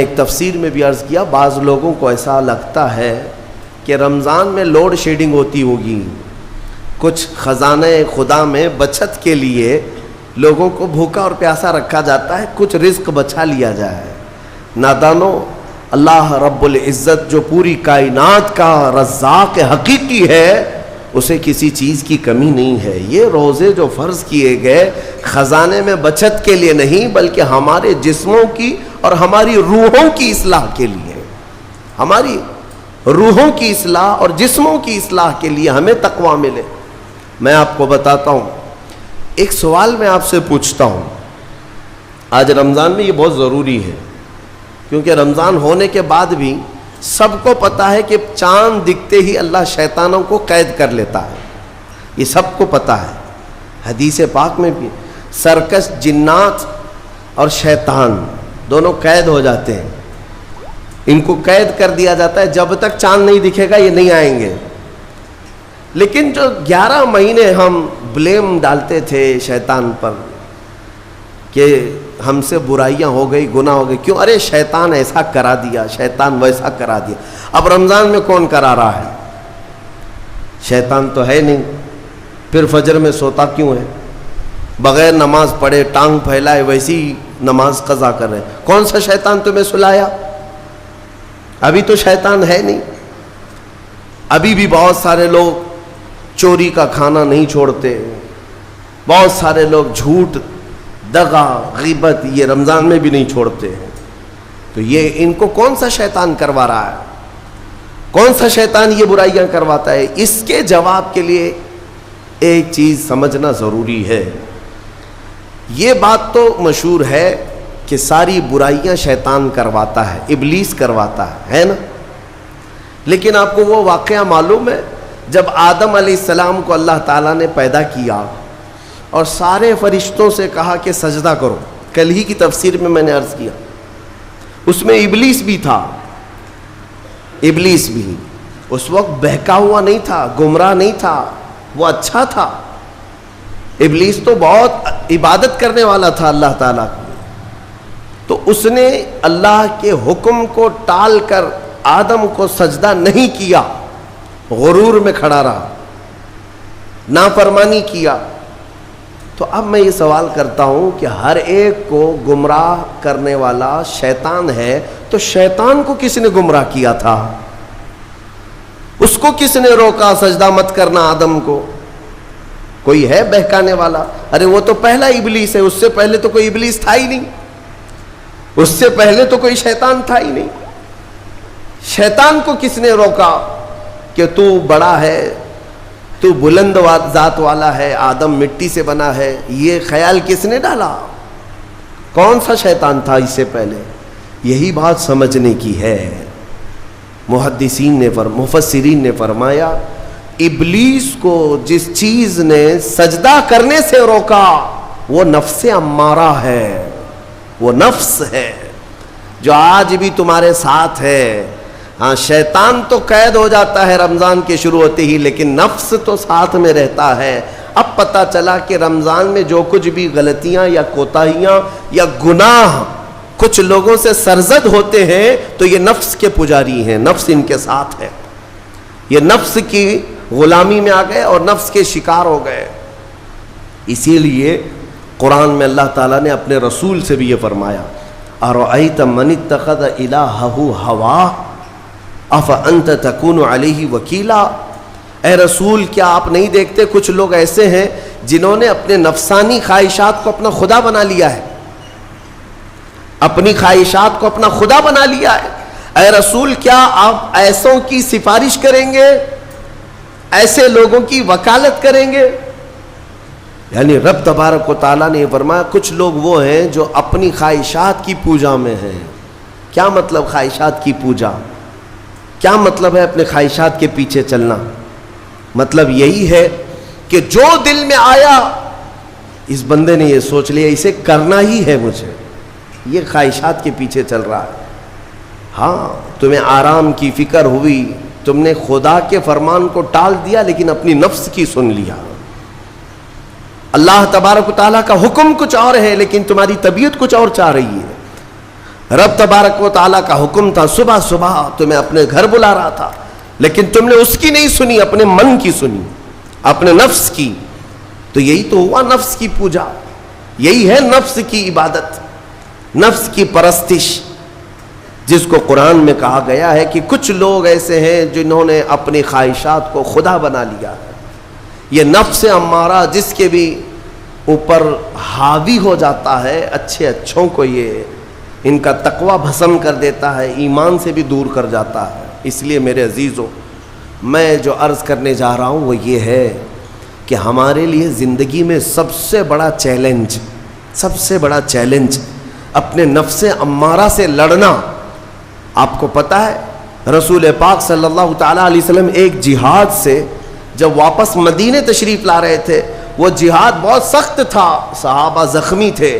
ایک تفسیر میں بھی عرض کیا، بعض لوگوں کو ایسا لگتا ہے کہ رمضان میں لوڈ شیڈنگ ہوتی ہوگی، کچھ خزانہ خدا میں بچت کے لیے لوگوں کو بھوکا اور پیاسا رکھا جاتا ہے، کچھ رزق بچا لیا جائے۔ نادانو، اللہ رب العزت جو پوری کائنات کا رزاق حقیقی ہے، اسے کسی چیز کی کمی نہیں ہے۔ یہ روزے جو فرض کیے گئے خزانے میں بچت کے لیے نہیں، بلکہ ہمارے جسموں کی اور ہماری روحوں کی اصلاح کے لیے، ہماری روحوں کی اصلاح اور جسموں کی اصلاح کے لیے ہمیں تقویٰ ملے۔ میں آپ کو بتاتا ہوں، ایک سوال میں آپ سے پوچھتا ہوں، آج رمضان میں یہ بہت ضروری ہے، کیونکہ رمضان ہونے کے بعد بھی سب کو پتہ ہے کہ چاند دکھتے ہی اللہ شیطانوں کو قید کر لیتا ہے، یہ سب کو پتہ ہے۔ حدیث پاک میں بھی سرکش جنات اور شیطان دونوں قید ہو جاتے ہیں، ان کو قید کر دیا جاتا ہے، جب تک چاند نہیں دکھے گا یہ نہیں آئیں گے۔ لیکن جو 11 مہینے ہم بلیم ڈالتے تھے شیطان پر کہ ہم سے برائیاں ہو گئی، گناہ ہو گئی، کیوں؟ ارے شیطان ایسا کرا دیا، شیطان ویسا کرا دیا۔ اب رمضان میں کون کرا رہا ہے؟ شیطان تو ہے نہیں، پھر فجر میں سوتا کیوں ہے؟ بغیر نماز پڑھے ٹانگ پھیلائے ویسی نماز قضا کر رہے۔ کون سا شیطان تمہیں سلایا؟ ابھی تو شیطان ہے نہیں۔ ابھی بھی بہت سارے لوگ چوری کا کھانا نہیں چھوڑتے، بہت سارے لوگ جھوٹ، دغا، غیبت یہ رمضان میں بھی نہیں چھوڑتے ہیں۔ تو یہ ان کو کون سا شیطان کروا رہا ہے؟ کون سا شیطان یہ برائیاں کرواتا ہے؟ اس کے جواب کے لیے ایک چیز سمجھنا ضروری ہے۔ یہ بات تو مشہور ہے کہ ساری برائیاں شیطان کرواتا ہے، ابلیس کرواتا ہے نا؟ لیکن آپ کو وہ واقعہ معلوم ہے جب آدم علیہ السلام کو اللہ تعالیٰ نے پیدا کیا اور سارے فرشتوں سے کہا کہ سجدہ کرو، کل ہی کی تفسیر میں نے عرض کیا، اس میں ابلیس بھی تھا۔ ابلیس بھی اس وقت بہکا ہوا نہیں تھا، گمراہ نہیں تھا، وہ اچھا تھا۔ ابلیس تو بہت عبادت کرنے والا تھا اللہ تعالیٰ کی، تو اس نے اللہ کے حکم کو ٹال کر آدم کو سجدہ نہیں کیا، غرور میں کھڑا رہا، نافرمانی کیا۔ تو اب میں یہ سوال کرتا ہوں کہ ہر ایک کو گمراہ کرنے والا شیطان ہے، تو شیطان کو کس نے گمراہ کیا تھا؟ اس کو کس نے روکا سجدہ مت کرنا آدم کو؟ کوئی ہے بہکانے والا؟ ارے وہ تو پہلا ابلیس ہے، اس سے پہلے تو کوئی ابلیس تھا ہی نہیں، اس سے پہلے تو کوئی شیطان تھا ہی نہیں۔ شیطان کو کس نے روکا کہ تو بڑا ہے، تو بلند ذات والا ہے، آدم مٹی سے بنا ہے؟ یہ خیال کس نے ڈالا؟ کون سا شیطان تھا اس سے پہلے؟ یہی بات سمجھنے کی ہے۔ محدثین نے مفسرین نے فرمایا، ابلیس کو جس چیز نے سجدہ کرنے سے روکا وہ نفس امارہ ہے، وہ نفس ہے جو آج بھی تمہارے ساتھ ہے۔ ہاں، شیطان تو قید ہو جاتا ہے رمضان کے شروع ہوتے ہی، لیکن نفس تو ساتھ میں رہتا ہے۔ اب پتہ چلا کہ رمضان میں جو کچھ بھی غلطیاں یا کوتاہیاں یا گناہ کچھ لوگوں سے سرزد ہوتے ہیں تو یہ نفس کے پجاری ہیں، نفس ان کے ساتھ ہے، یہ نفس کی غلامی میں آ گئے اور نفس کے شکار ہو گئے۔ اسی لیے قرآن میں اللہ تعالیٰ نے اپنے رسول سے بھی یہ فرمایا، اَرَأَيْتَ مَنِ اتَّخَذَ إِلَٰهَهُ هَوَاهُ أَفَأَنْتَ تَكُونُ عَلَيْهِ وَكِيلًا۔ اے رسول، کیا آپ نہیں دیکھتے کچھ لوگ ایسے ہیں جنہوں نے اپنے نفسانی خواہشات کو اپنا خدا بنا لیا ہے، اپنی خواہشات کو اپنا خدا بنا لیا ہے۔ اے رسول، کیا آپ ایسوں کی سفارش کریں گے، ایسے لوگوں کی وکالت کریں گے؟ یعنی رب تبارک و تعالیٰ نے یہ فرمایا کچھ لوگ وہ ہیں جو اپنی خواہشات کی پوجا میں ہیں۔ کیا مطلب خواہشات کی پوجا؟ کیا مطلب ہے اپنے خواہشات کے پیچھے چلنا؟ مطلب یہی ہے کہ جو دل میں آیا اس بندے نے یہ سوچ لیا اسے کرنا ہی ہے مجھے، یہ خواہشات کے پیچھے چل رہا ہے۔ ہاں، تمہیں آرام کی فکر ہوئی، تم نے خدا کے فرمان کو ٹال دیا لیکن اپنی نفس کی سن لیا۔ اللہ تبارک و تعالیٰ کا حکم کچھ اور ہے لیکن تمہاری طبیعت کچھ اور چاہ رہی ہے۔ رب تبارک و تعالیٰ کا حکم تھا، صبح صبح تمہیں اپنے گھر بلا رہا تھا، لیکن تم نے اس کی نہیں سنی، اپنے من کی سنی، اپنے نفس کی. تو یہی تو ہوا نفس کی پوجا، یہی ہے نفس کی عبادت، نفس کی پرستش، جس کو قرآن میں کہا گیا ہے کہ کچھ لوگ ایسے ہیں جنہوں نے اپنی خواہشات کو خدا بنا لیا ہے. یہ نفس امارہ جس کے بھی اوپر حاوی ہو جاتا ہے، اچھے اچھوں کو یہ ان کا تقوی بھسم کر دیتا ہے، ایمان سے بھی دور کر جاتا ہے. اس لیے میرے عزیزو، میں جو عرض کرنے جا رہا ہوں وہ یہ ہے کہ ہمارے لیے زندگی میں سب سے بڑا چیلنج اپنے نفس امارہ سے لڑنا. آپ کو پتہ ہے رسول پاک صلی اللہ تعالیٰ علیہ وسلم ایک جہاد سے جب واپس مدینے تشریف لا رہے تھے، وہ جہاد بہت سخت تھا، صحابہ زخمی تھے،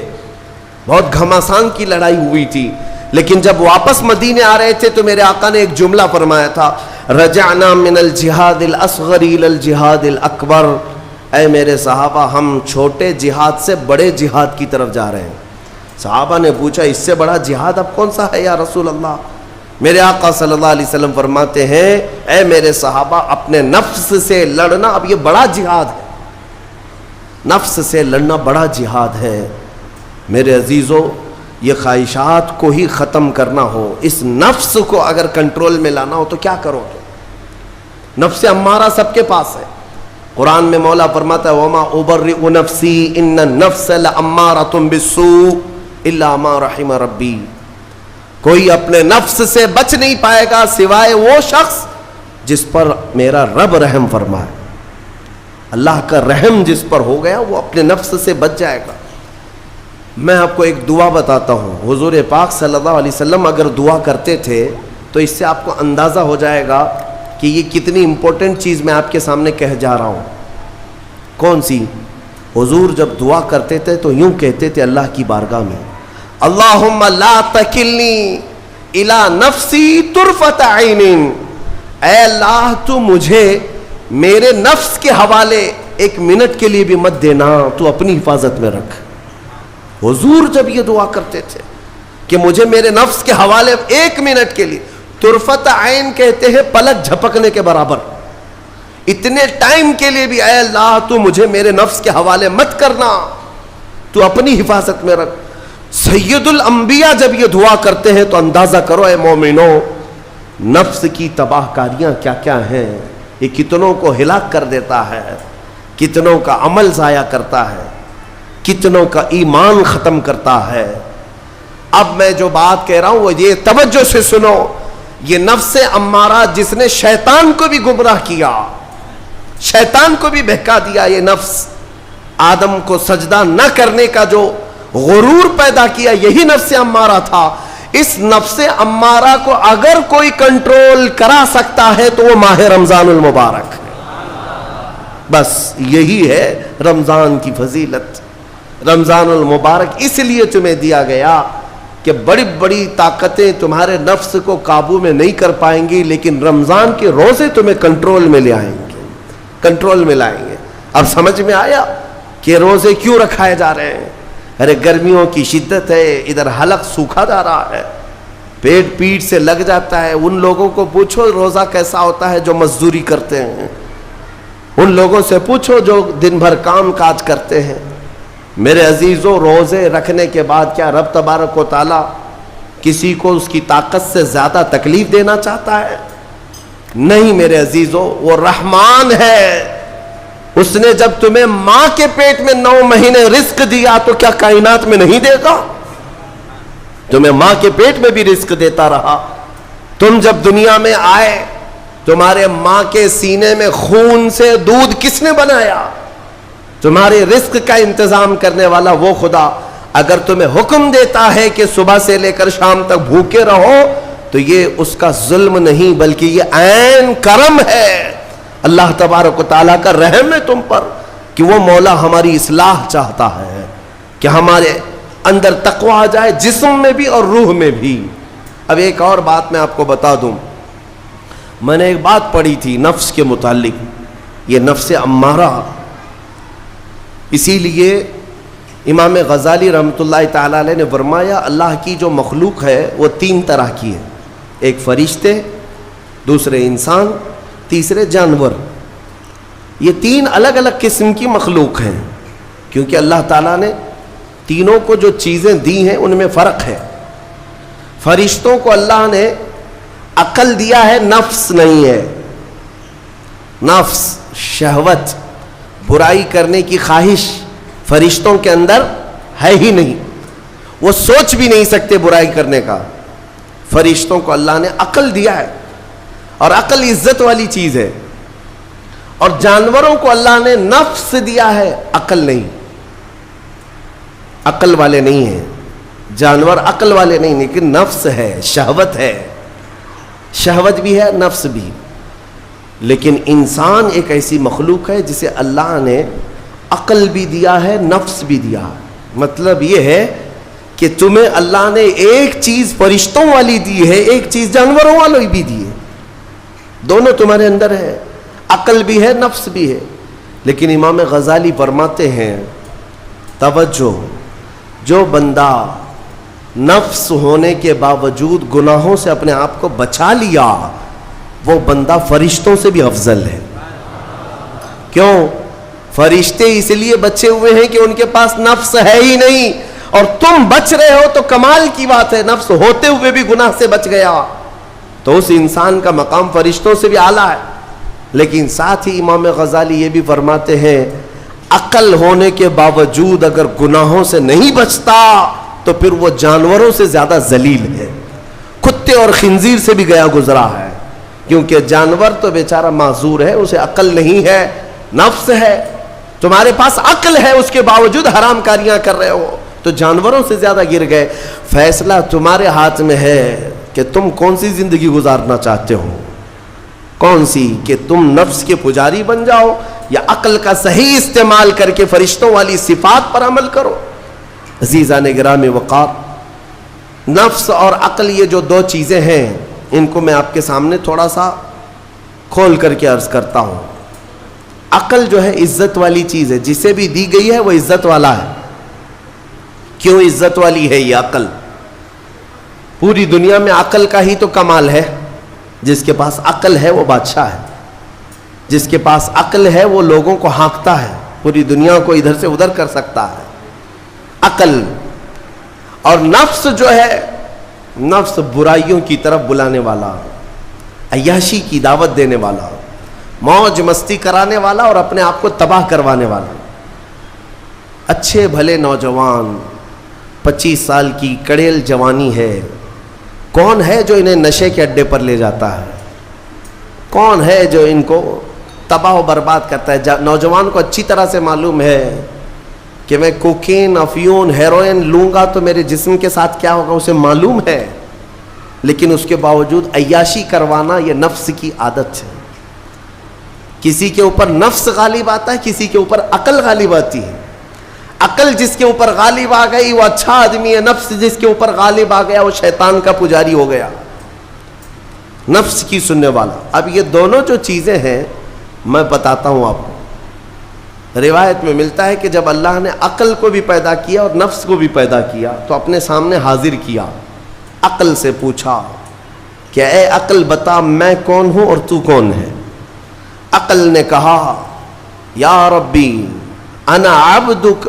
بہت گھماسان کی لڑائی ہوئی تھی، لیکن جب واپس مدینے آ رہے تھے تو میرے آقا نے ایک جملہ فرمایا تھا، رجعنا من الجہاد الاصغر الى الجہاد الاکبر. اے میرے صحابہ، ہم چھوٹے جہاد سے بڑے جہاد کی طرف جا رہے ہیں. صحابہ نے پوچھا اس سے بڑا جہاد اب کون سا ہے یا رسول اللہ؟ میرے آقا صلی اللہ علیہ وسلم فرماتے ہیں، اے میرے صحابہ، اپنے نفس سے لڑنا اب یہ بڑا جہاد ہے، نفس سے لڑنا بڑا جہاد ہے. میرے عزیزو، یہ خواہشات کو ہی ختم کرنا ہو، اس نفس کو اگر کنٹرول میں لانا ہو تو کیا کرو گے؟ نفس امارہ سب کے پاس ہے. قرآن میں مولا فرماتا ہے وَمَا أُبَرِّئُ نَفْسِي إِنَّ النَّفْسَ لَأَمَّارَةٌ بِالسُّوءِ إِلَّا مَا رَحِمَ رَبِّي. کوئی اپنے نفس سے بچ نہیں پائے گا سوائے وہ شخص جس پر میرا رب رحم فرمائے. اللہ کا رحم جس پر ہو گیا وہ اپنے نفس سے بچ جائے گا. میں آپ کو ایک دعا بتاتا ہوں. حضور پاک صلی اللہ علیہ وسلم اگر دعا کرتے تھے تو اس سے آپ کو اندازہ ہو جائے گا کہ یہ کتنی امپورٹنٹ چیز میں آپ کے سامنے کہہ جا رہا ہوں. کون سی؟ حضور جب دعا کرتے تھے تو یوں کہتے تھے اللہ کی بارگاہ میں، اللہم لا تکلنی الی نفسی طرفۃ عین. اے اللہ تو مجھے میرے نفس کے حوالے ایک منٹ کے لیے بھی مت دینا، تو اپنی حفاظت میں رکھ. حضور جب یہ دعا کرتے تھے کہ مجھے میرے نفس کے حوالے ایک منٹ کے لیے، طرفۃ عین کہتے ہیں پلک جھپکنے کے برابر، اتنے ٹائم کے لیے بھی اے اللہ تو مجھے میرے نفس کے حوالے مت کرنا، تو اپنی حفاظت میں رکھ. سید الانبیاء جب یہ دعا کرتے ہیں تو اندازہ کرو اے مومنو، نفس کی تباہ کاریاں کیا کیا ہیں. یہ کتنوں کو ہلاک کر دیتا ہے، کتنوں کا عمل ضائع کرتا ہے، کتنوں کا ایمان ختم کرتا ہے. اب میں جو بات کہہ رہا ہوں وہ یہ توجہ سے سنو. یہ نفس امارہ جس نے شیطان کو بھی گمراہ کیا، شیطان کو بھی بہکا دیا، یہ نفس آدم کو سجدہ نہ کرنے کا جو غرور پیدا کیا، یہی نفس امارہ تھا. اس نفس امارہ کو اگر کوئی کنٹرول کرا سکتا ہے تو وہ ماہ رمضان المبارک. بس یہی ہے رمضان کی فضیلت. رمضان المبارک اس لیے تمہیں دیا گیا کہ بڑی بڑی طاقتیں تمہارے نفس کو قابو میں نہیں کر پائیں گی، لیکن رمضان کے روزے تمہیں کنٹرول میں لے آئیں گے، کنٹرول میں لائیں گے. اب سمجھ میں آیا کہ روزے کیوں رکھائے جا رہے ہیں؟ ارے گرمیوں کی شدت ہے، ادھر حلق سوکھا جا رہا ہے، پیٹ پیٹ سے لگ جاتا ہے. ان لوگوں کو پوچھو روزہ کیسا ہوتا ہے جو مزدوری کرتے ہیں، ان لوگوں سے پوچھو جو دن بھر کام کاج کرتے ہیں. میرے عزیزوں، روزے رکھنے کے بعد کیا رب تبارک و تعالی کسی کو اس کی طاقت سے زیادہ تکلیف دینا چاہتا ہے؟ نہیں میرے عزیزوں، وہ رحمان ہے. اس نے جب تمہیں ماں کے پیٹ میں 9 مہینے رزق دیا تو کیا کائنات میں نہیں دے گا؟ تمہیں ماں کے پیٹ میں بھی رزق دیتا رہا. تم جب دنیا میں آئے، تمہارے ماں کے سینے میں خون سے دودھ کس نے بنایا؟ تمہارے رزق کا انتظام کرنے والا وہ خدا. اگر تمہیں حکم دیتا ہے کہ صبح سے لے کر شام تک بھوکے رہو تو یہ اس کا ظلم نہیں بلکہ یہ عین کرم ہے. اللہ تبارک و تعالیٰ کا رحم ہے تم پر کہ وہ مولا ہماری اصلاح چاہتا ہے کہ ہمارے اندر تقویٰ آ جائے، جسم میں بھی اور روح میں بھی. اب ایک اور بات میں آپ کو بتا دوں. میں نے ایک بات پڑھی تھی نفس کے متعلق. یہ نفس امارہ اسی لیے امام غزالی رحمۃ اللہ تعالیٰ علیہ نے فرمایا اللہ کی جو مخلوق ہے وہ 3 طرح کی ہے، ایک فرشتے، دوسرے انسان، تیسرے جانور۔ یہ 3 الگ الگ قسم کی مخلوق ہیں، کیونکہ اللہ تعالیٰ نے تینوں کو جو چیزیں دی ہیں ان میں فرق ہے۔ فرشتوں کو اللہ نے عقل دیا ہے، نفس نہیں ہے۔ نفس، شہوت، برائی کرنے کی خواہش فرشتوں کے اندر ہے ہی نہیں، وہ سوچ بھی نہیں سکتے برائی کرنے کا۔ فرشتوں کو اللہ نے عقل دیا ہے، اور عقل عزت والی چیز ہے۔ اور جانوروں کو اللہ نے نفس دیا ہے، عقل نہیں، عقل والے نہیں ہیں جانور، عقل والے نہیں، لیکن نفس ہے، شہوت ہے، شہوت بھی ہے، نفس بھی۔ لیکن انسان ایک ایسی مخلوق ہے جسے اللہ نے عقل بھی دیا ہے، نفس بھی دیا ہے۔ مطلب یہ ہے کہ تمہیں اللہ نے ایک چیز فرشتوں والی دی ہے، ایک چیز جانوروں والی بھی دی ہے، دونوں تمہارے اندر ہے، عقل بھی ہے، نفس بھی ہے۔ لیکن امام غزالی فرماتے ہیں توجہ، جو بندہ نفس ہونے کے باوجود گناہوں سے اپنے آپ کو بچا لیا، وہ بندہ فرشتوں سے بھی افضل ہے۔ کیوں؟ فرشتے اس لیے بچے ہوئے ہیں کہ ان کے پاس نفس ہے ہی نہیں، اور تم بچ رہے ہو تو کمال کی بات ہے، نفس ہوتے ہوئے بھی گناہ سے بچ گیا تو اس انسان کا مقام فرشتوں سے بھی اعلیٰ ہے۔ لیکن ساتھ ہی امام غزالی یہ بھی فرماتے ہیں عقل ہونے کے باوجود اگر گناہوں سے نہیں بچتا تو پھر وہ جانوروں سے زیادہ ذلیل ہے، کتے اور خنزیر سے بھی گیا گزرا ہے، کیونکہ جانور تو بیچارہ معذور ہے، اسے عقل نہیں ہے، نفس ہے۔ تمہارے پاس عقل ہے، اس کے باوجود حرام کاریاں کر رہے ہو تو جانوروں سے زیادہ گر گئے۔ فیصلہ تمہارے ہاتھ میں ہے کہ تم کون سی زندگی گزارنا چاہتے ہو، کون سی، کہ تم نفس کے پجاری بن جاؤ یا عقل کا صحیح استعمال کر کے فرشتوں والی صفات پر عمل کرو۔ عزیزان گرامی وقار، نفس اور عقل یہ جو 2 چیزیں ہیں، ان کو میں آپ کے سامنے تھوڑا سا کھول کر کے عرض کرتا ہوں۔ عقل جو ہے عزت والی چیز ہے، جسے بھی دی گئی ہے وہ عزت والا ہے۔ کیوں عزت والی ہے یہ عقل؟ پوری دنیا میں عقل کا ہی تو کمال ہے، جس کے پاس عقل ہے وہ بادشاہ ہے، جس کے پاس عقل ہے وہ لوگوں کو ہانکتا ہے، پوری دنیا کو ادھر سے ادھر کر سکتا ہے۔ عقل اور نفس جو ہے، نفس برائیوں کی طرف بلانے والا، عیاشی کی دعوت دینے والا، موج مستی کرانے والا اور اپنے آپ کو تباہ کروانے والا۔ اچھے بھلے نوجوان، 25 سال کی کڑیل جوانی ہے، کون ہے جو انہیں نشے کے اڈے پر لے جاتا ہے؟ کون ہے جو ان کو تباہ و برباد کرتا ہے؟ نوجوان کو اچھی طرح سے معلوم ہے کہ میں کوکین، افیون، ہیروئن لوں گا تو میرے جسم کے ساتھ کیا ہوگا، اسے معلوم ہے، لیکن اس کے باوجود عیاشی کروانا یہ نفس کی عادت ہے۔ کسی کے اوپر نفس غالب آتا ہے، کسی کے اوپر عقل غالب آتی ہے۔ عقل جس کے اوپر غالب آ گئی وہ اچھا آدمی ہے، نفس جس کے اوپر غالب آ گیا وہ شیطان کا پجاری ہو گیا، نفس کی سننے والا۔ اب یہ دونوں جو چیزیں ہیں میں بتاتا ہوں آپ کو۔ روایت میں ملتا ہے کہ جب اللہ نے عقل کو بھی پیدا کیا اور نفس کو بھی پیدا کیا تو اپنے سامنے حاضر کیا، عقل سے پوچھا کہ اے عقل بتا میں کون ہوں اور تو کون ہے؟ عقل نے کہا یا ربی انا عبدک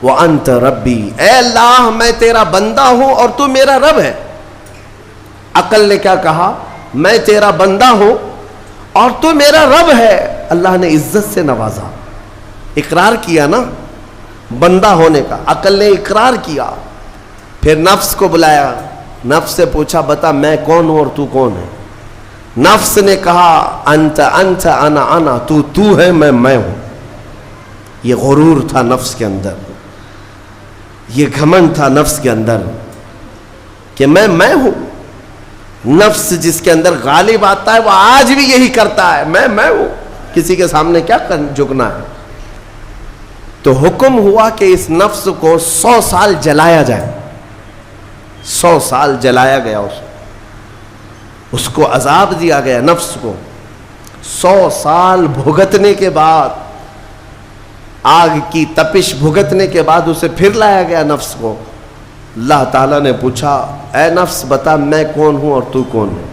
وانت ربی، اے اللہ میں تیرا بندہ ہوں اور تو میرا رب ہے۔ عقل نے کیا کہا؟ میں تیرا بندہ ہوں اور تو میرا رب ہے۔ اللہ نے عزت سے نوازا، اقرار کیا نا بندہ ہونے کا، عقل نے اقرار کیا۔ پھر نفس کو بلایا، نفس سے پوچھا بتا میں کون ہوں اور تو کون ہے؟ نفس نے کہا انت انت انا انا، تو ہے میں ہوں۔ یہ غرور تھا نفس کے اندر، یہ گھمنڈ تھا نفس کے اندر کہ میں ہوں۔ نفس جس کے اندر غالب آتا ہے وہ آج بھی یہی کرتا ہے، میں ہوں، کسی کے سامنے کیا جھکنا ہے۔ تو حکم ہوا کہ اس نفس کو 100 سال جلایا جائے۔ 100 سال جلایا گیا، اس کو عذاب دیا گیا نفس کو۔ 100 سال بھگتنے کے بعد آگ کی تپش بھگتنے کے بعد اسے پھر لایا گیا نفس کو. اللہ تعالیٰ نے پوچھا اے نفس بتا میں کون ہوں اور تو کون ہے؟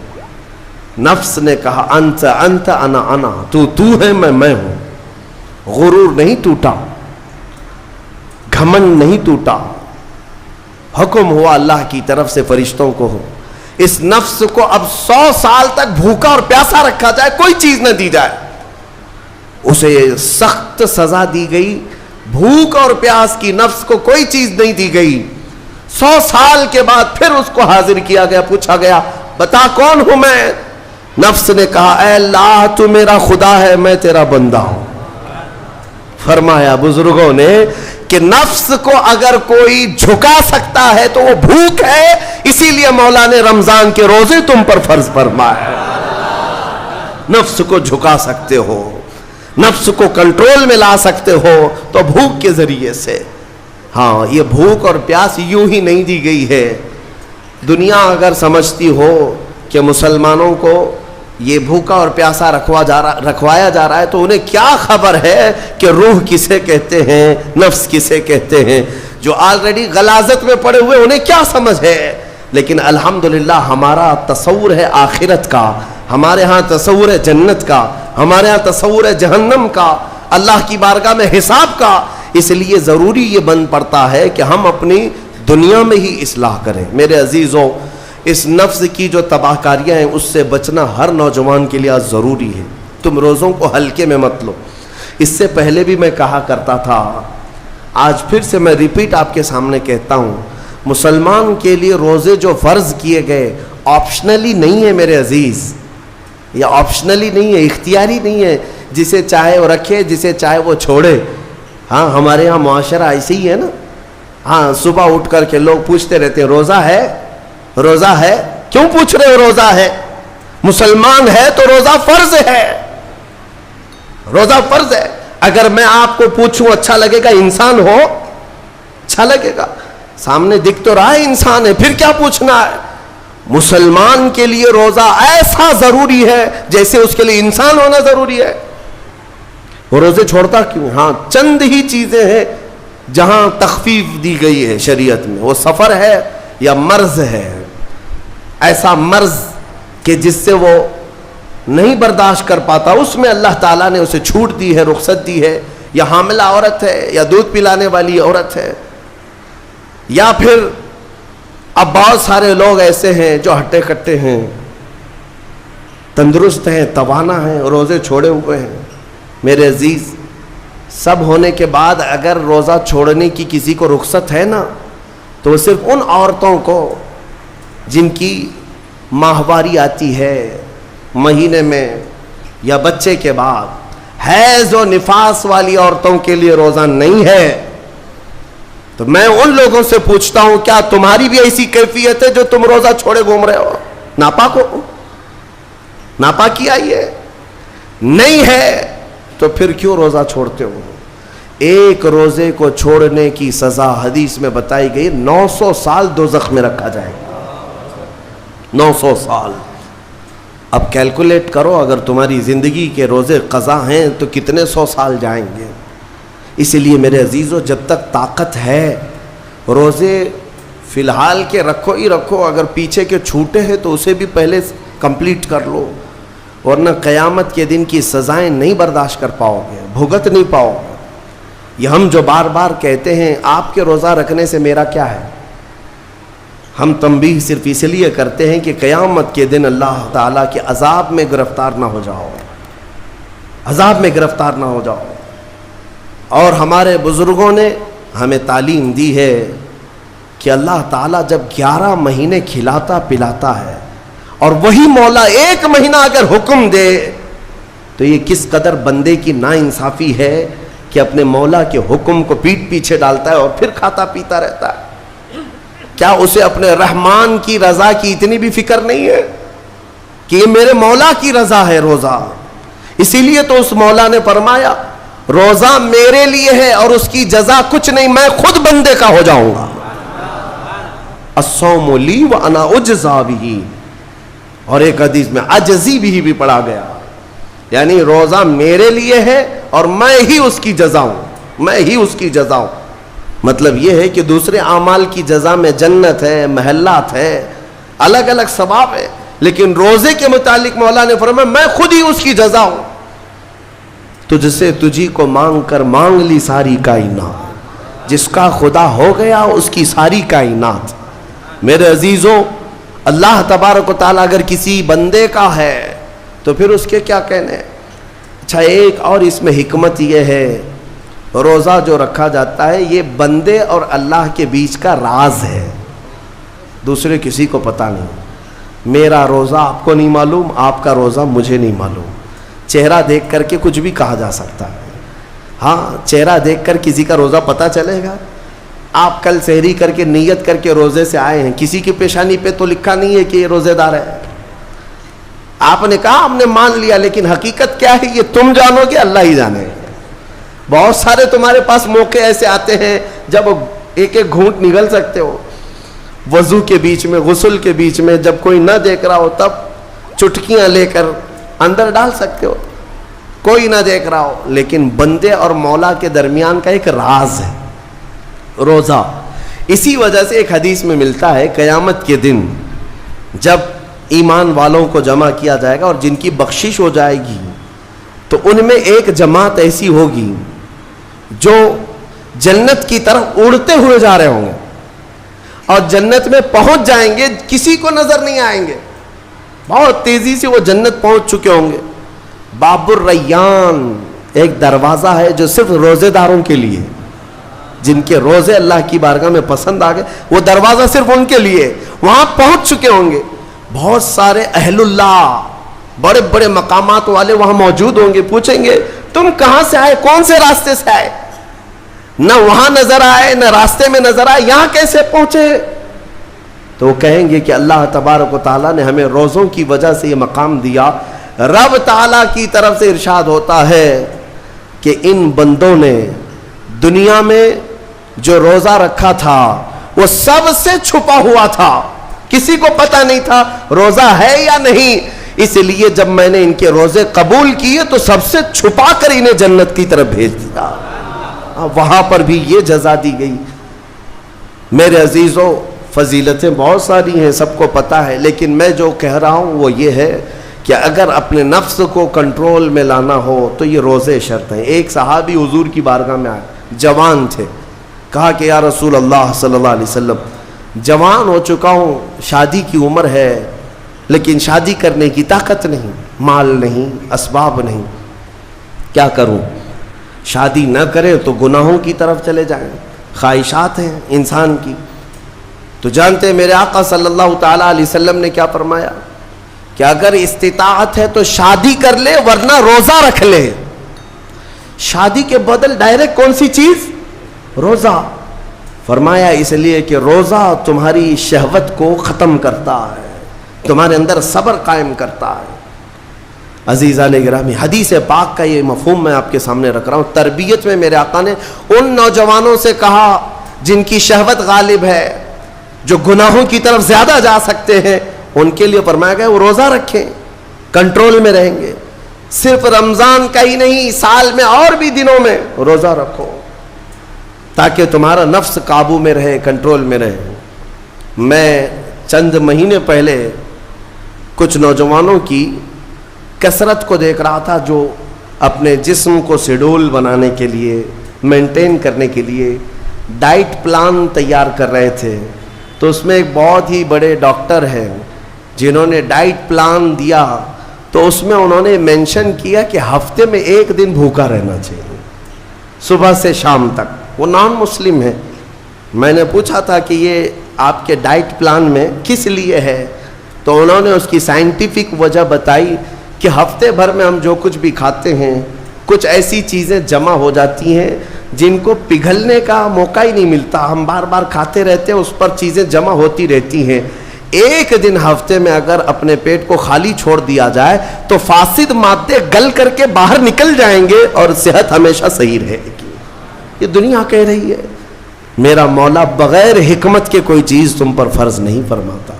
نفس نے کہا انت انت انا انا، تو ہے میں ہوں. غرور نہیں ٹوٹا، گھمنڈ نہیں ٹوٹا. حکم ہوا اللہ کی طرف سے فرشتوں کو، اس نفس کو اب 100 سال تک بھوکا اور پیاسا رکھا جائے، کوئی چیز نہ دی جائے. اسے سخت سزا دی گئی. بھوک اور پیاس کی نفس کو کوئی چیز نہیں دی گئی. 100 سال کے بعد پھر اس کو حاضر کیا گیا، پوچھا گیا بتا کون ہوں میں؟ نفس نے کہا اے اللہ تو میرا خدا ہے، میں تیرا بندہ ہوں. فرمایا بزرگوں نے کہ نفس کو اگر کوئی جھکا سکتا ہے تو وہ بھوک ہے، اسی لیے مولا نے رمضان کے روزے تم پر فرض فرمائے. نفس کو جھکا سکتے ہو، نفس کو کنٹرول میں لا سکتے ہو تو بھوک کے ذریعے سے. ہاں یہ بھوک اور پیاس یوں ہی نہیں دی گئی ہے. دنیا اگر سمجھتی ہو کہ مسلمانوں کو یہ بھوکا اور پیاسا رکھوایا جا رہا ہے تو انہیں کیا خبر ہے کہ روح کسے کہتے ہیں، نفس کسے کہتے ہیں. جو آلریڈی غلاظت میں پڑے ہوئے انہیں کیا سمجھ ہے. لیکن الحمدللہ ہمارا تصور ہے آخرت کا، ہمارے ہاں تصور ہے جنت کا، ہمارے ہاں تصور ہے جہنم کا، اللہ کی بارگاہ میں حساب کا. اس لیے ضروری یہ بن پڑتا ہے کہ ہم اپنی دنیا میں ہی اصلاح کریں. میرے عزیزوں، اس نفس کی جو تباہ کاریاں ہیں اس سے بچنا ہر نوجوان کے لیے آج ضروری ہے. تم روزوں کو ہلکے میں مت لو. اس سے پہلے بھی میں کہا کرتا تھا، آج پھر سے میں ریپیٹ آپ کے سامنے کہتا ہوں، مسلمان کے لیے روزے جو فرض کیے گئے آپشنلی نہیں ہے میرے عزیز. یہ آپشنلی نہیں ہے، اختیاری نہیں ہے. جسے چاہے وہ رکھے، جسے چاہے وہ چھوڑے. ہاں ہمارے ہاں معاشرہ ایسے ہی ہے نا. ہاں صبح اٹھ کر کے لوگ پوچھتے رہتے ہیں روزہ ہے، روزہ ہے. کیوں پوچھ رہے ہو روزہ ہے؟ مسلمان ہے تو روزہ فرض ہے. روزہ فرض ہے. اگر میں آپ کو پوچھوں اچھا لگے گا؟ انسان ہو اچھا لگے گا. سامنے دکھ تو رہا ہے انسان ہے، پھر کیا پوچھنا ہے؟ مسلمان کے لیے روزہ ایسا ضروری ہے جیسے اس کے لیے انسان ہونا ضروری ہے. وہ روزے چھوڑتا کیوں؟ ہاں چند ہی چیزیں ہیں جہاں تخفیف دی گئی ہے شریعت میں. وہ سفر ہے یا مرض ہے، ایسا مرض کہ جس سے وہ نہیں برداشت کر پاتا، اس میں اللہ تعالیٰ نے اسے چھوٹ دی ہے، رخصت دی ہے. یا حاملہ عورت ہے، یا دودھ پلانے والی عورت ہے، یا پھر اب بہت سارے لوگ ایسے ہیں جو ہٹے کٹے ہیں، تندرست ہیں، توانا ہیں، روزے چھوڑے ہوئے ہیں. میرے عزیز، سب ہونے کے بعد اگر روزہ چھوڑنے کی کسی کو رخصت ہے نا تو وہ صرف ان عورتوں کو جن کی ماہواری آتی ہے مہینے میں یا بچے کے بعد. حیض و نفاس والی عورتوں کے لیے روزہ نہیں ہے. تو میں ان لوگوں سے پوچھتا ہوں کیا تمہاری بھی ایسی کیفیت ہے جو تم روزہ چھوڑے گھوم رہے ہو؟ ناپاک ہو؟ ناپاکی آئی ہے؟ نہیں ہے تو پھر کیوں روزہ چھوڑتے ہو؟ ایک روزے کو چھوڑنے کی سزا حدیث میں بتائی گئی 900 سال دوزخ میں رکھا جائے گا. 900 سال. اب کیلکولیٹ کرو، اگر تمہاری زندگی کے روزے قضا ہیں تو کتنے 100 سال جائیں گے. اسی لیے میرے عزیزو، جب تک طاقت ہے روزے فی الحال کے رکھو ہی رکھو. اگر پیچھے کے چھوٹے ہیں تو اسے بھی پہلے کمپلیٹ کر لو، ورنہ قیامت کے دن کی سزائیں نہیں برداشت کر پاؤ گے، بھگت نہیں پاؤ گے. یہ ہم جو بار بار کہتے ہیں آپ کے روزہ رکھنے سے میرا کیا ہے، ہم تنبیہ صرف اس لیے کرتے ہیں کہ قیامت کے دن اللہ تعالیٰ کے عذاب میں گرفتار نہ ہو جاؤ، عذاب میں گرفتار نہ ہو جاؤ. اور ہمارے بزرگوں نے ہمیں تعلیم دی ہے کہ اللہ تعالیٰ جب 11 مہینے کھلاتا پلاتا ہے اور وہی مولا 1 مہینہ اگر حکم دے تو یہ کس قدر بندے کی ناانصافی ہے کہ اپنے مولا کے حکم کو پیٹ پیچھے ڈالتا ہے اور پھر کھاتا پیتا رہتا ہے. کیا اسے اپنے رحمان کی رضا کی اتنی بھی فکر نہیں ہے کہ یہ میرے مولا کی رضا ہے روزہ؟ اسی لیے تو اس مولا نے فرمایا روزہ میرے لیے ہے اور اس کی جزا کچھ نہیں، میں خود بندے کا ہو جاؤں گا. الصوم لی وانا اجزا بہ. اور ایک حدیث میں عجزی بھی پڑھا گیا، یعنی روزہ میرے لیے ہے اور میں ہی اس کی جزا ہوں، میں ہی اس کی جزا ہوں. مطلب یہ ہے کہ دوسرے اعمال کی جزا میں جنت ہے, محلات ہے, الگ الگ ثواب ہے, لیکن روزے کے متعلق مولا نے فرمایا میں خود ہی اس کی جزا ہوں. تجھ سے تجھی کو مانگ کر مانگ لی ساری کائنات, جس کا خدا ہو گیا اس کی ساری کائنات. میرے عزیزوں, اللہ تبارک و تعالیٰ اگر کسی بندے کا ہے تو پھر اس کے کیا کہنے. اچھا, ایک اور اس میں حکمت یہ ہے, روزہ جو رکھا جاتا ہے یہ بندے اور اللہ کے بیچ کا راز ہے, دوسرے کسی کو پتہ نہیں. میرا روزہ آپ کو نہیں معلوم, آپ کا روزہ مجھے نہیں معلوم. چہرہ دیکھ کر کے کچھ بھی کہا جا سکتا ہے. ہاں, چہرہ دیکھ کر کسی کا روزہ پتہ چلے گا. آپ کل سحری کر کے نیت کر کے روزے سے آئے ہیں, کسی کی پیشانی پہ تو لکھا نہیں ہے کہ یہ روزے دار ہے. آپ نے کہا ہم نے مان لیا, لیکن حقیقت کیا ہے یہ تم جانو گے, اللہ ہی جانے. بہت سارے تمہارے پاس موقع ایسے آتے ہیں جب ایک ایک گھونٹ نگل سکتے ہو, وضو کے بیچ میں, غسل کے بیچ میں, جب کوئی نہ دیکھ رہا ہو تب چٹکیاں لے کر اندر ڈال سکتے ہو, کوئی نہ دیکھ رہا ہو. لیکن بندے اور مولا کے درمیان کا ایک راز ہے روزہ. اسی وجہ سے ایک حدیث میں ملتا ہے قیامت کے دن جب ایمان والوں کو جمع کیا جائے گا اور جن کی بخشش ہو جائے گی تو ان میں ایک جماعت ایسی ہوگی جو جنت کی طرف اڑتے ہوئے جا رہے ہوں گے اور جنت میں پہنچ جائیں گے, کسی کو نظر نہیں آئیں گے, بہت تیزی سے وہ جنت پہنچ چکے ہوں گے. باب الریان ایک دروازہ ہے جو صرف روزے داروں کے لیے, جن کے روزے اللہ کی بارگاہ میں پسند آ گئے, وہ دروازہ صرف ان کے لیے. وہاں پہنچ چکے ہوں گے, بہت سارے اہل اللہ, بڑے بڑے مقامات والے وہاں موجود ہوں گے. پوچھیں گے تم کہاں سے آئے, کون سے راستے سے آئے؟ نہ وہاں نظر آئے نہ راستے میں نظر آئے, یہاں کیسے پہنچے؟ تو وہ کہیں گے کہ اللہ تبارک و تعالیٰ نے ہمیں روزوں کی وجہ سے یہ مقام دیا. رب تعالیٰ کی طرف سے ارشاد ہوتا ہے کہ ان بندوں نے دنیا میں جو روزہ رکھا تھا وہ سب سے چھپا ہوا تھا, کسی کو پتہ نہیں تھا روزہ ہے یا نہیں. اس لیے جب میں نے ان کے روزے قبول کیے تو سب سے چھپا کر انہیں جنت کی طرف بھیج دیا. وہاں پر بھی یہ جزا دی گئی. میرے عزیزوں, فضیلتیں بہت ساری ہیں, سب کو پتہ ہے, لیکن میں جو کہہ رہا ہوں وہ یہ ہے کہ اگر اپنے نفس کو کنٹرول میں لانا ہو تو یہ روزے شرط ہیں. ایک صحابی حضور کی بارگاہ میں آئے, جوان تھے, کہا کہ یا رسول اللہ صلی اللہ علیہ وسلم, جوان ہو چکا ہوں, شادی کی عمر ہے, لیکن شادی کرنے کی طاقت نہیں, مال نہیں, اسباب نہیں, کیا کروں؟ شادی نہ کرے تو گناہوں کی طرف چلے جائیں, خواہشات ہیں انسان کی. تو جانتے ہیں میرے آقا صلی اللہ تعالیٰ علیہ وسلم نے کیا فرمایا کہ اگر استطاعت ہے تو شادی کر لے, ورنہ روزہ رکھ لے. شادی کے بدل ڈائریکٹ کون سی چیز؟ روزہ. فرمایا اس لیے کہ روزہ تمہاری شہوت کو ختم کرتا ہے, تمہارے اندر صبر قائم کرتا ہے. عزیزان گرامی, حدیث پاک کا یہ مفہوم میں آپ کے سامنے رکھ رہا ہوں. تربیت میں میرے آقا نے ان نوجوانوں سے کہا جن کی شہوت غالب ہے, جو گناہوں کی طرف زیادہ جا سکتے ہیں, ان کے لیے فرمایا گیا وہ روزہ رکھیں, کنٹرول میں رہیں گے. صرف رمضان کا ہی نہیں, سال میں اور بھی دنوں میں روزہ رکھو تاکہ تمہارا نفس قابو میں رہے, کنٹرول میں رہے. میں چند مہینے پہلے کچھ نوجوانوں کی کثرت کو دیکھ رہا تھا جو اپنے جسم کو شیڈول بنانے کے لیے, مینٹین کرنے کے لیے ڈائٹ پلان تیار کر رہے تھے. تو اس میں ایک بہت ہی بڑے ڈاکٹر ہیں جنہوں نے ڈائٹ پلان دیا, تو اس میں انہوں نے مینشن کیا کہ ہفتے میں ایک دن بھوکا رہنا چاہیے, صبح سے شام تک. وہ نان مسلم ہے. میں نے پوچھا تھا کہ یہ آپ کے ڈائٹ پلان میں کس لیے ہے, تو انہوں نے اس کی سائنٹیفک وجہ بتائی کہ ہفتے بھر میں ہم جو کچھ بھی کھاتے ہیں, کچھ ایسی چیزیں جمع ہو جاتی ہیں جن کو پگھلنے کا موقع ہی نہیں ملتا, ہم بار بار کھاتے رہتے ہیں, اس پر چیزیں جمع ہوتی رہتی ہیں. ایک دن ہفتے میں اگر اپنے پیٹ کو خالی چھوڑ دیا جائے تو فاسد مادے گل کر کے باہر نکل جائیں گے اور صحت ہمیشہ صحیح رہے گی. یہ دنیا کہہ رہی ہے. میرا مولا بغیر حکمت کے کوئی چیز تم پر فرض نہیں فرماتا.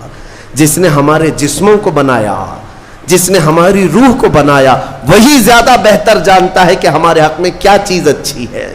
جس نے ہمارے جسموں کو بنایا, جس نے ہماری روح کو بنایا, وہی زیادہ بہتر جانتا ہے کہ ہمارے حق میں کیا چیز اچھی ہے.